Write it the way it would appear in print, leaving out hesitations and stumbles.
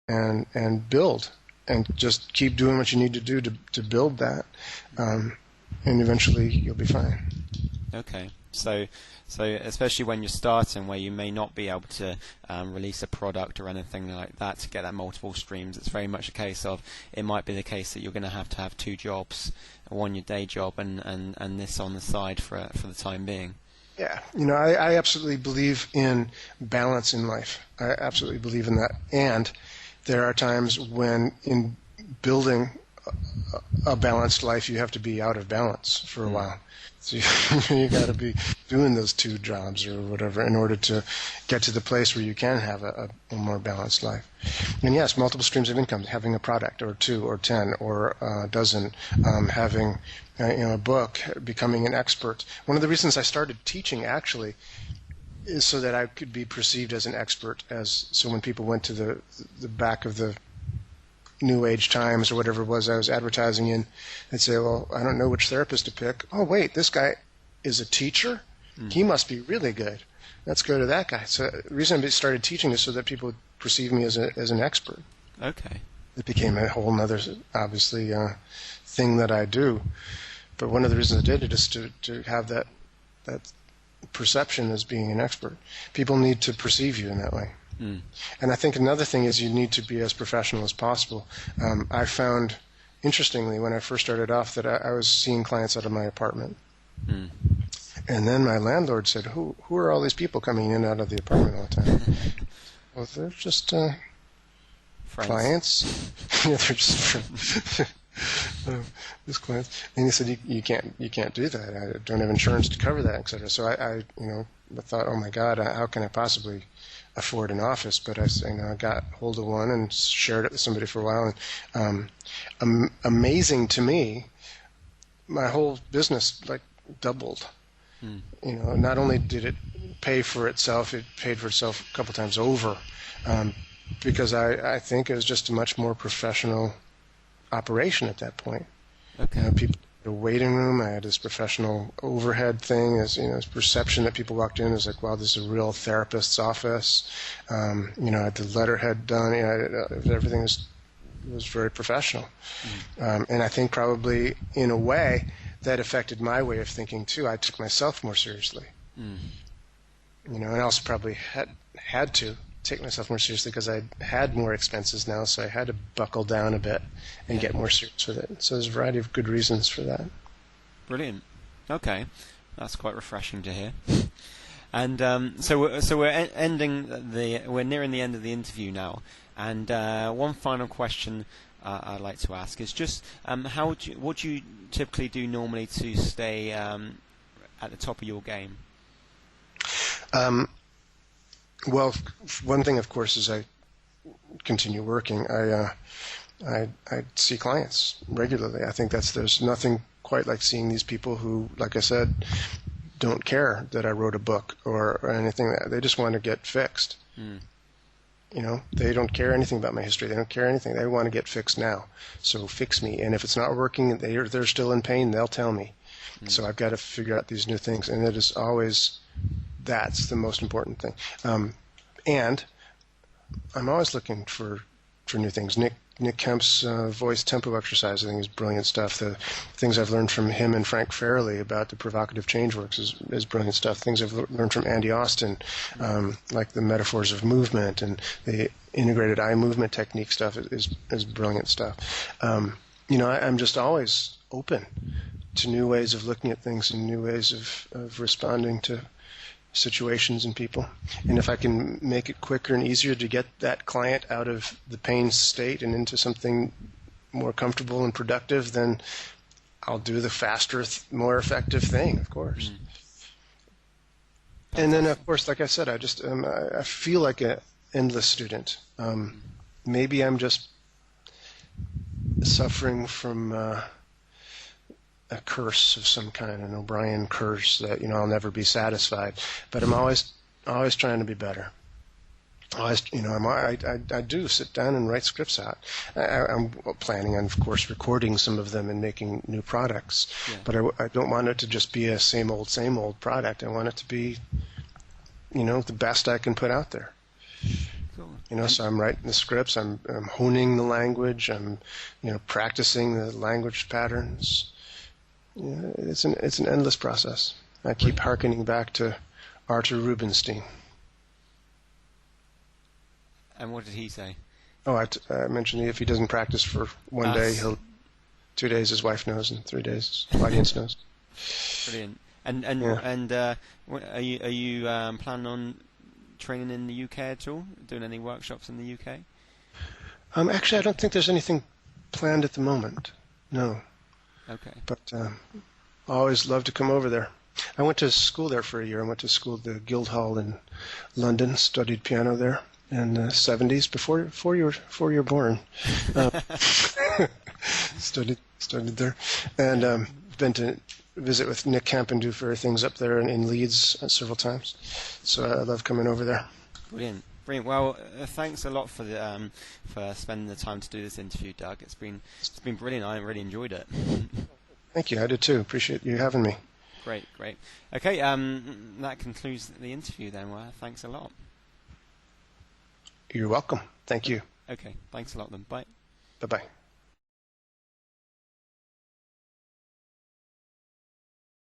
and build, and just keep doing what you need to do to build that, and eventually you'll be fine. Okay, so especially when you're starting, where you may not be able to release a product or anything like that to get that multiple streams, it's very much a case of, it might be the case that you're going to have two jobs, one your day job and this on the side for the time being. Yeah, I absolutely believe in balance in life. I absolutely believe in that. And there are times when in building a balanced life, you have to be out of balance for a while. So you got to be doing those two jobs or whatever in order to get to the place where you can have a more balanced life. And yes, multiple streams of income, having a product or 2 or 10 or a dozen, having a book, becoming an expert. One of the reasons I started teaching actually is so that I could be perceived as an expert. So when people went to the back of the New Age Times or whatever it was I was advertising in, they'd say, well, I don't know which therapist to pick. Oh, wait, this guy is a teacher? He must be really good. Let's go to that guy. So the reason I started teaching is so that people would perceive me as an expert. Okay. It became a whole other, obviously, thing that I do. But one of the reasons I did it is to have that perception as being an expert. People need to perceive you in that way. And I think another thing is you need to be as professional as possible. I found, interestingly, when I first started off, that I was seeing clients out of my apartment. And then my landlord said, who are all these people coming in and out of the apartment all the time? Well, they're just clients. Yeah, they're just just clients. And he said, you can't do that. I don't have insurance to cover that, etc. So I thought, oh my God, how can I possibly afford an office? But I got hold of one and shared it with somebody for a while, and amazing to me, my whole business doubled. Not only did it pay for itself, it paid for itself a couple times over, because I think it was just a much more professional operation at that point. Okay. People, the waiting room, I had this professional overhead thing, this perception that people walked in is like, wow, this is a real therapist's office. I had the letterhead done. Everything was very professional. And I think probably in a way that affected my way of thinking too. I took myself more seriously. And I also probably had to take myself more seriously because I had more expenses now, so I had to buckle down a bit and get more serious with it. So there's a variety of good reasons for that. Brilliant. Okay, that's quite refreshing to hear. And so we're we're nearing the end of the interview now. And one final question I'd like to ask is just what do you typically do normally to stay at the top of your game? Well, one thing, of course, is I continue working. I see clients regularly. I think there's nothing quite like seeing these people who, like I said, don't care that I wrote a book or anything. They just want to get fixed. They don't care anything about my history. They don't care anything. They want to get fixed now. So fix me. And if it's not working, they're still in pain, they'll tell me. So I've got to figure out these new things. And it is always, that's the most important thing. And I'm always looking for new things. Nick Kemp's voice tempo exercise, I think, is brilliant stuff. The things I've learned from him and Frank Farrelly about the provocative change works is brilliant stuff. Things I've learned from Andy Austin, like the metaphors of movement and the integrated eye movement technique stuff is brilliant stuff. I'm just always open to new ways of looking at things and new ways of responding to situations and people. And if I can make it quicker and easier to get that client out of the pain state and into something more comfortable and productive, then I'll do the faster, more effective thing, of course. And then, of course, like I said, I feel like an endless student. Maybe I'm just suffering from a curse of some kind, an O'Brien curse that I'll never be satisfied. But I'm always trying to be better. Always, I do sit down and write scripts out. I'm planning on, of course, recording some of them and making new products. Yeah. But I don't want it to just be a same old product. I want it to be, the best I can put out there. Cool. So I'm writing the scripts, I'm honing the language, I'm practicing the language patterns. It's an endless process. I keep hearkening back to Arthur Rubinstein. And what did he say? Oh, I mentioned if he doesn't practice for 1 day, 2 days his wife knows, and 3 days his audience knows. Brilliant. And are you planning on training in the UK at all? Doing any workshops in the UK? Actually, I don't think there's anything planned at the moment. No. Okay. But I always love to come over there. I went to school there for a year. I went to school at the Guildhall in London, studied piano there in the 70s, before you were born. Studied there. And been to visit with Nick Camp and do things up there in Leeds several times. So I love coming over there. Brilliant. Well, thanks a lot for spending the time to do this interview, Doug. It's been brilliant. I really enjoyed it. Thank you. I did too. Appreciate you having me. Great. Okay, that concludes the interview then. Well, thanks a lot. You're welcome. Thank you. Okay, thanks a lot then. Bye. Bye-bye.